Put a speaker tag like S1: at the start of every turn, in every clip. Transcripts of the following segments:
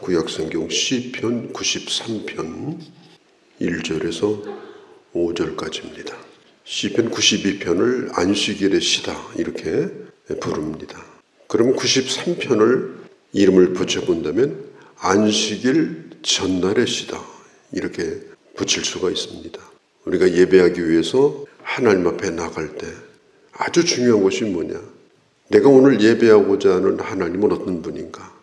S1: 구약성경 시편 93편 1절에서 5절까지입니다. 시편 92편을 안식일의 시다 이렇게 부릅니다. 그럼 93편을 이름을 붙여본다면 안식일 전날의 시다 이렇게 붙일 수가 있습니다. 우리가 예배하기 위해서 하나님 앞에 나갈 때 아주 중요한 것이 뭐냐? 내가 오늘 예배하고자 하는 하나님은 어떤 분인가?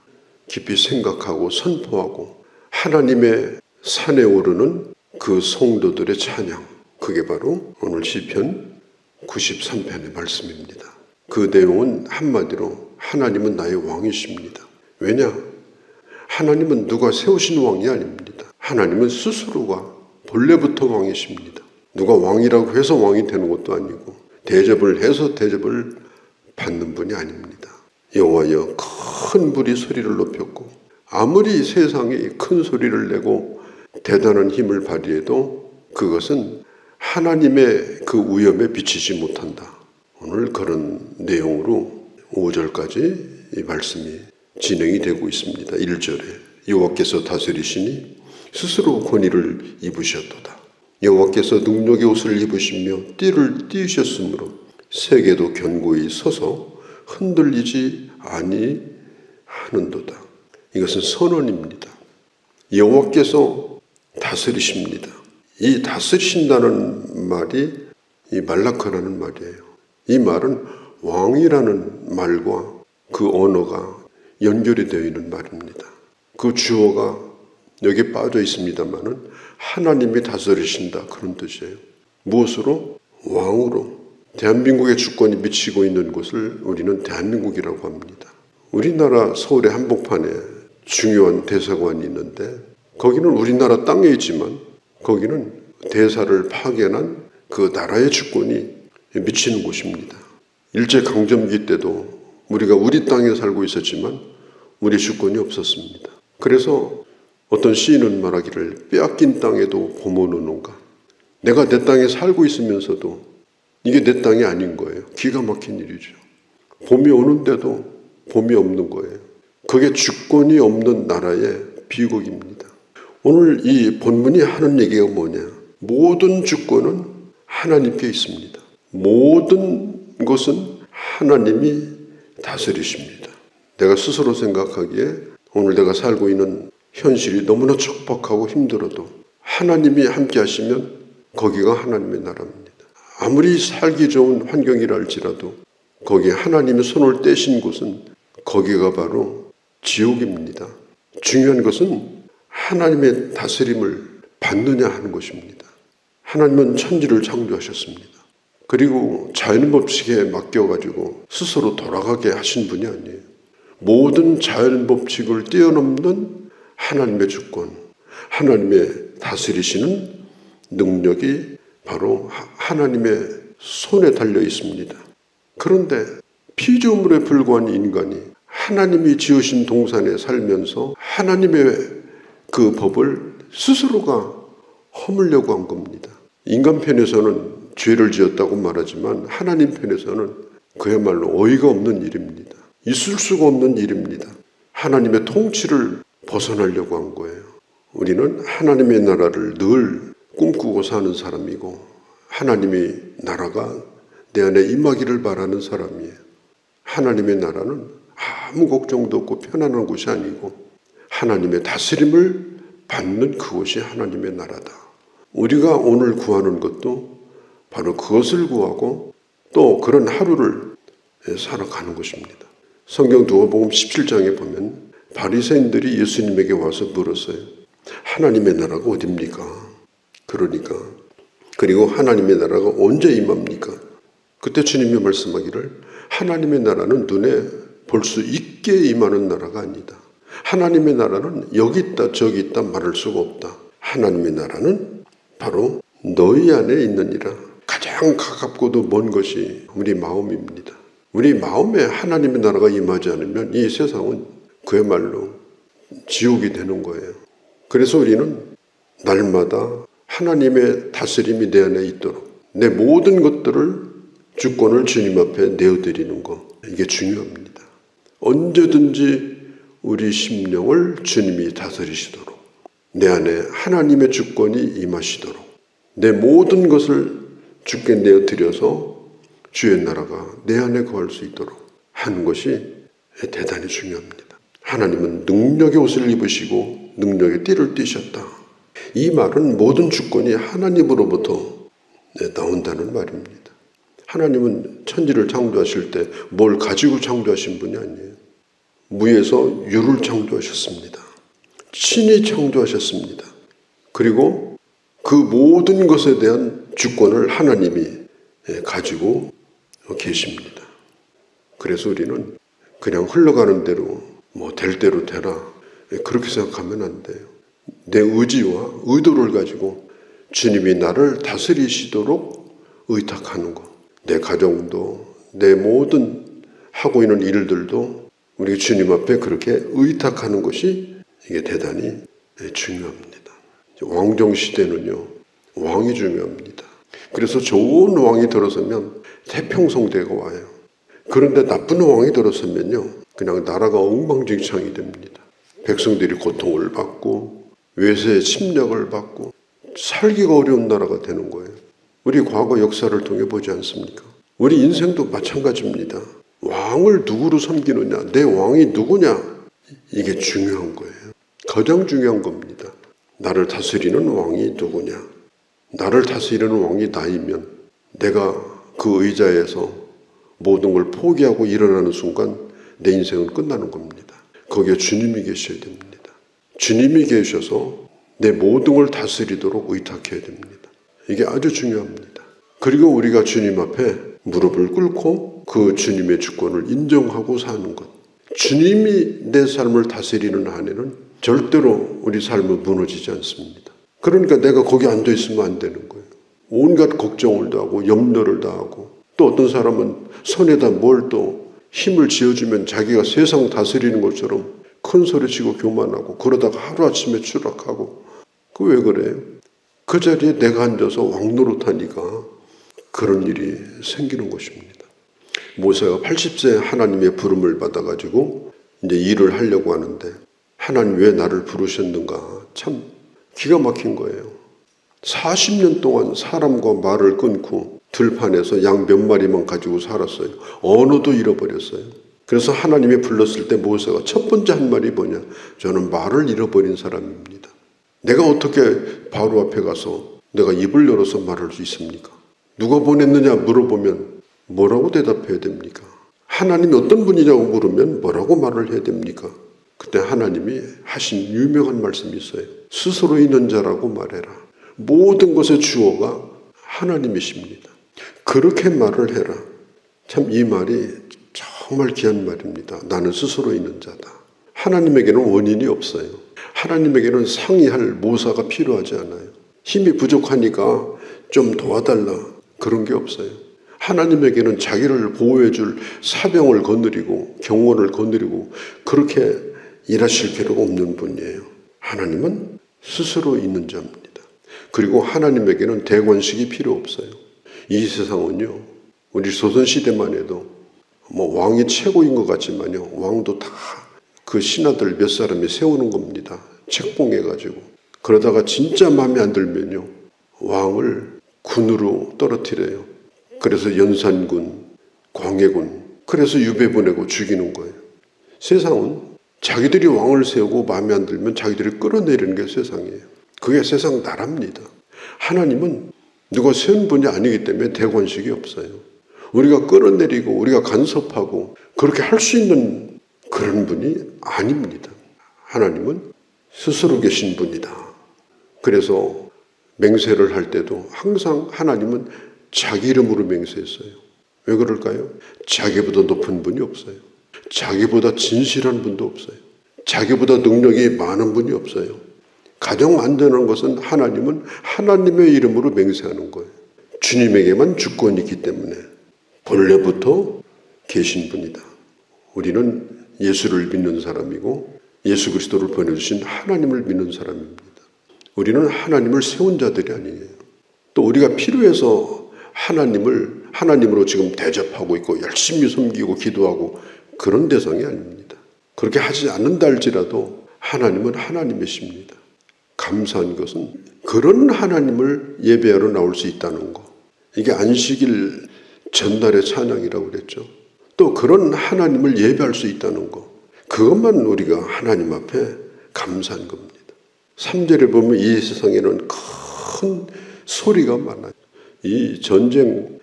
S1: 깊이 생각하고 선포하고 하나님의 산에 오르는 그 성도들의 찬양, 그게 바로 오늘 시편 93편의 말씀입니다. 그 내용은 한마디로 하나님은 나의 왕이십니다. 왜냐? 하나님은 누가 세우신 왕이 아닙니다. 하나님은 스스로가 본래부터 왕이십니다. 누가 왕이라고 해서 왕이 되는 것도 아니고 대접을 해서 대접을 받는 분이 아닙니다. 여호와여 큰 물이 소리를 높였고 아무리 세상에 큰 소리를 내고 대단한 힘을 발휘해도 그것은 하나님의 그 위엄에 비치지 못한다. 오늘 그런 내용으로 5절까지 이 말씀이 진행이 되고 있습니다. 1절에 여호와께서 다스리시니 스스로 권위를 입으셨도다. 여호와께서 능력의 옷을 입으시며 띠를 띠우셨으므로 세계도 견고히 서서 흔들리지 아니하는도다. 이것은 선언입니다. 여호와께서 다스리십니다. 이 다스리신다는 말이 이 말라카라는 말이에요. 이 말은 왕이라는 말과 그 언어가 연결이 되어 있는 말입니다. 그 주어가 여기 빠져 있습니다만은 하나님이 다스리신다 그런 뜻이에요. 무엇으로? 왕으로. 대한민국의 주권이 미치고 있는 곳을 우리는 대한민국이라고 합니다. 우리나라 서울의 한복판에 중요한 대사관이 있는데 거기는 우리나라 땅에 있지만 거기는 대사를 파견한 그 나라의 주권이 미치는 곳입니다. 일제강점기 때도 우리가 우리 땅에 살고 있었지만 우리 주권이 없었습니다. 그래서 어떤 시인은 말하기를 빼앗긴 땅에도 봄은 오는가. 내가 내 땅에 살고 있으면서도 이게 내 땅이 아닌 거예요. 기가 막힌 일이죠. 봄이 오는데도 봄이 없는 거예요. 그게 주권이 없는 나라의 비극입니다. 오늘 이 본문이 하는 얘기가 뭐냐? 모든 주권은 하나님께 있습니다. 모든 것은 하나님이 다스리십니다. 내가 스스로 생각하기에 오늘 내가 살고 있는 현실이 너무나 척박하고 힘들어도 하나님이 함께 하시면 거기가 하나님의 나라입니다. 아무리 살기 좋은 환경이라 할지라도 거기에 하나님의 손을 떼신 곳은 거기가 바로 지옥입니다. 중요한 것은 하나님의 다스림을 받느냐 하는 것입니다. 하나님은 천지를 창조하셨습니다. 그리고 자연법칙에 맡겨가지고 스스로 돌아가게 하신 분이 아니에요. 모든 자연법칙을 뛰어넘는 하나님의 주권, 하나님의 다스리시는 능력이 바로 하나님의 손에 달려 있습니다. 그런데 피조물에 불과한 인간이 하나님이 지으신 동산에 살면서 하나님의 그 법을 스스로가 허물려고 한 겁니다. 인간 편에서는 죄를 지었다고 말하지만 하나님 편에서는 그야말로 어이가 없는 일입니다. 있을 수가 없는 일입니다. 하나님의 통치를 벗어나려고 한 거예요. 우리는 하나님의 나라를 늘 꿈꾸고 사는 사람이고 하나님의 나라가 내 안에 임하기를 바라는 사람이에요. 하나님의 나라는 아무 걱정도 없고 편안한 곳이 아니고 하나님의 다스림을 받는 그곳이 하나님의 나라다. 우리가 오늘 구하는 것도 바로 그것을 구하고 또 그런 하루를 살아가는 것입니다. 성경 누가복음 17장에 보면 바리새인들이 예수님에게 와서 물었어요. 하나님의 나라가 어디입니까? 그리고 하나님의 나라가 언제 임합니까? 그때 주님이 말씀하기를 하나님의 나라는 눈에 볼 수 있게 임하는 나라가 아니다. 하나님의 나라는 여기 있다 저기 있다 말할 수가 없다. 하나님의 나라는 바로 너희 안에 있느니라. 가장 가깝고도 먼 것이 우리 마음입니다. 우리 마음에 하나님의 나라가 임하지 않으면 이 세상은 그야말로 지옥이 되는 거예요. 그래서 우리는 날마다 하나님의 다스림이 내 안에 있도록 내 모든 것들을 주권을 주님 앞에 내어드리는 것, 이게 중요합니다. 언제든지 우리 심령을 주님이 다스리시도록, 내 안에 하나님의 주권이 임하시도록, 내 모든 것을 주께 내어드려서 주의 나라가 내 안에 거할 수 있도록 하는 것이 대단히 중요합니다. 하나님은 능력의 옷을 입으시고 능력의 띠를 띠셨다. 이 말은 모든 주권이 하나님으로부터 나온다는 말입니다. 하나님은 천지를 창조하실 때 뭘 가지고 창조하신 분이 아니에요. 무에서 유를 창조하셨습니다. 친히 창조하셨습니다. 그리고 그 모든 것에 대한 주권을 하나님이 가지고 계십니다. 그래서 우리는 그냥 흘러가는 대로 될 대로 되라 그렇게 생각하면 안 돼요. 내 의지와 의도를 가지고 주님이 나를 다스리시도록 의탁하는 것, 내 가정도 내 모든 하고 있는 일들도 우리 주님 앞에 그렇게 의탁하는 것이 이게 대단히 중요합니다. 왕정시대는요, 왕이 중요합니다. 그래서 좋은 왕이 들어서면 태평성대가 와요. 그런데 나쁜 왕이 들어서면요, 그냥 나라가 엉망진창이 됩니다. 백성들이 고통을 받고 외세의 침략을 받고 살기가 어려운 나라가 되는 거예요. 우리 과거 역사를 통해 보지 않습니까? 우리 인생도 마찬가지입니다. 왕을 누구로 섬기느냐, 내 왕이 누구냐, 이게 중요한 거예요. 가장 중요한 겁니다. 나를 다스리는 왕이 누구냐. 나를 다스리는 왕이 나이면 내가 그 의자에서 모든 걸 포기하고 일어나는 순간 내 인생은 끝나는 겁니다. 거기에 주님이 계셔야 됩니다. 주님이 계셔서 내 모든 걸 다스리도록 의탁해야 됩니다. 이게 아주 중요합니다. 그리고 우리가 주님 앞에 무릎을 꿇고 그 주님의 주권을 인정하고 사는 것. 주님이 내 삶을 다스리는 한에는 절대로 우리 삶은 무너지지 않습니다. 그러니까 내가 거기 앉아 있으면 안 되는 거예요. 온갖 걱정을 다하고 염려를 다하고, 또 어떤 사람은 손에다 뭘 또 힘을 쥐어주면 자기가 세상 다스리는 것처럼 큰 소리치고 교만하고, 그러다가 하루아침에 추락하고. 그 왜 그래요? 그 자리에 내가 앉아서 왕노릇하니까 그런 일이 생기는 것입니다. 모세가 80세에 하나님의 부름을 받아가지고 이제 일을 하려고 하는데, 하나님 왜 나를 부르셨는가, 참 기가 막힌 거예요. 40년 동안 사람과 말을 끊고 들판에서 양 몇 마리만 가지고 살았어요. 언어도 잃어버렸어요. 그래서 하나님이 불렀을 때 모세가 첫 번째 한 말이 뭐냐, 저는 말을 잃어버린 사람입니다. 내가 어떻게 바로 앞에 가서 내가 입을 열어서 말할 수 있습니까? 누가 보냈느냐 물어보면 뭐라고 대답해야 됩니까? 하나님이 어떤 분이냐고 물으면 뭐라고 말을 해야 됩니까? 그때 하나님이 하신 유명한 말씀이 있어요. 스스로 있는 자라고 말해라. 모든 것의 주어가 하나님이십니다. 그렇게 말을 해라. 참 이 말이 정말 귀한 말입니다. 나는 스스로 있는 자다. 하나님에게는 원인이 없어요. 하나님에게는 상의할 모사가 필요하지 않아요. 힘이 부족하니까 좀 도와달라, 그런 게 없어요. 하나님에게는 자기를 보호해 줄 사병을 거느리고 경원을 거느리고 그렇게 일하실 필요가 없는 분이에요. 하나님은 스스로 있는 자입니다. 그리고 하나님에게는 대관식이 필요 없어요. 이 세상은요, 우리 조선시대만 해도 왕이 최고인 것 같지만요, 왕도 다 그 신하들 몇 사람이 세우는 겁니다. 책봉해가지고. 그러다가 진짜 마음에 안 들면요, 왕을 군으로 떨어뜨려요. 그래서 연산군, 광해군, 그래서 유배 보내고 죽이는 거예요. 세상은 자기들이 왕을 세우고 마음에 안 들면 자기들이 끌어내리는 게 세상이에요. 그게 세상 나라입니다. 하나님은 누가 세운 분이 아니기 때문에 대관식이 없어요. 우리가 끌어내리고 우리가 간섭하고 그렇게 할 수 있는 그런 분이 아닙니다. 하나님은 스스로 계신 분이다. 그래서 맹세를 할 때도 항상 하나님은 자기 이름으로 맹세했어요. 왜 그럴까요? 자기보다 높은 분이 없어요. 자기보다 진실한 분도 없어요. 자기보다 능력이 많은 분이 없어요. 가장 안전한 것은 하나님은 하나님의 이름으로 맹세하는 거예요. 주님에게만 주권이 있기 때문에 본래부터 계신 분이다. 우리는 예수를 믿는 사람이고 예수 그리스도를 보내주신 하나님을 믿는 사람입니다. 우리는 하나님을 세운 자들이 아니에요. 또 우리가 필요해서 하나님으로 지금 대접하고 있고 열심히 섬기고 기도하고 그런 대상이 아닙니다. 그렇게 하지 않는다 할지라도 하나님은 하나님이십니다. 감사한 것은 그런 하나님을 예배하러 나올 수 있다는 거. 이게 안식일 전날의 찬양이라고 그랬죠. 또 그런 하나님을 예배할 수 있다는 거. 그것만 우리가 하나님 앞에 감사한 겁니다. 3절에 보면 이 세상에는 큰 소리가 많아요. 이 전쟁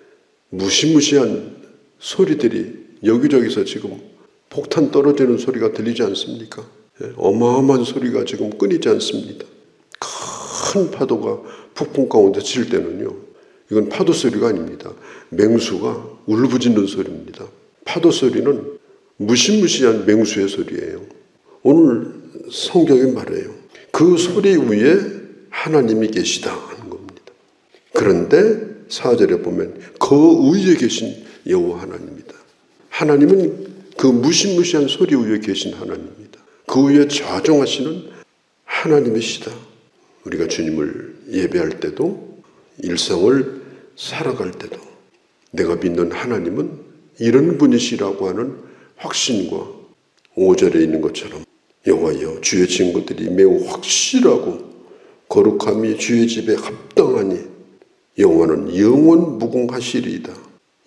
S1: 무시무시한 소리들이 여기저기서 지금 폭탄 떨어지는 소리가 들리지 않습니까? 어마어마한 소리가 지금 끊이지 않습니다. 큰 파도가 폭풍 가운데 칠 때는요, 이건 파도 소리가 아닙니다. 맹수가 울부짖는 소리입니다. 파도 소리는 무시무시한 맹수의 소리예요. 오늘 성경이 말해요. 그 소리 위에 하나님이 계시다 하는 겁니다. 그런데 4절에 보면 그 위에 계신 여호와 하나님이다. 하나님은 그 무시무시한 소리 위에 계신 하나님입니다. 그 위에 좌정하시는 하나님이시다. 우리가 주님을 예배할 때도 일상을 살아갈 때도 내가 믿는 하나님은 이런 분이시라고 하는 확신과 5절에 있는 것처럼 여호와여 주의 친구들이 매우 확실하고 거룩함이 주의 집에 합당하니 여호와는 영원 무궁하시리이다.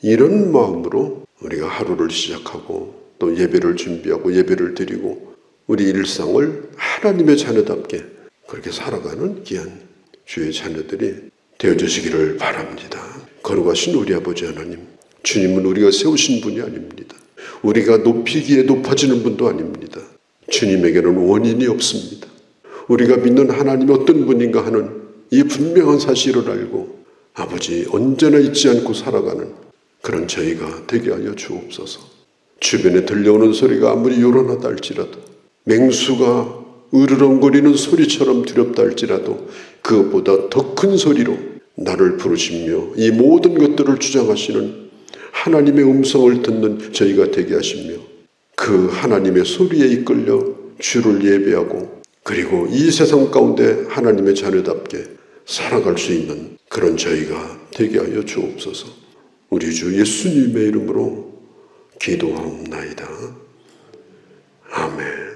S1: 이런 마음으로 우리가 하루를 시작하고 또 예배를 준비하고 예배를 드리고 우리 일상을 하나님의 자녀답게 그렇게 살아가는 귀한 주의 자녀들이 되어주시기를 바랍니다. 거룩하신 우리 아버지 하나님, 주님은 우리가 세우신 분이 아닙니다. 우리가 높이기에 높아지는 분도 아닙니다. 주님에게는 원인이 없습니다. 우리가 믿는 하나님이 어떤 분인가 하는 이 분명한 사실을 알고 아버지 언제나 잊지 않고 살아가는 그런 저희가 되게 하여 주옵소서. 주변에 들려오는 소리가 아무리 요란하다 할지라도 맹수가 으르렁거리는 소리처럼 두렵다 할지라도 그것보다 더 큰 소리로 나를 부르시며 이 모든 것들을 주장하시는 하나님의 음성을 듣는 저희가 되게 하시며 그 하나님의 소리에 이끌려 주를 예배하고 그리고 이 세상 가운데 하나님의 자녀답게 살아갈 수 있는 그런 저희가 되게 하여 주옵소서. 우리 주 예수님의 이름으로 기도하옵나이다. 아멘.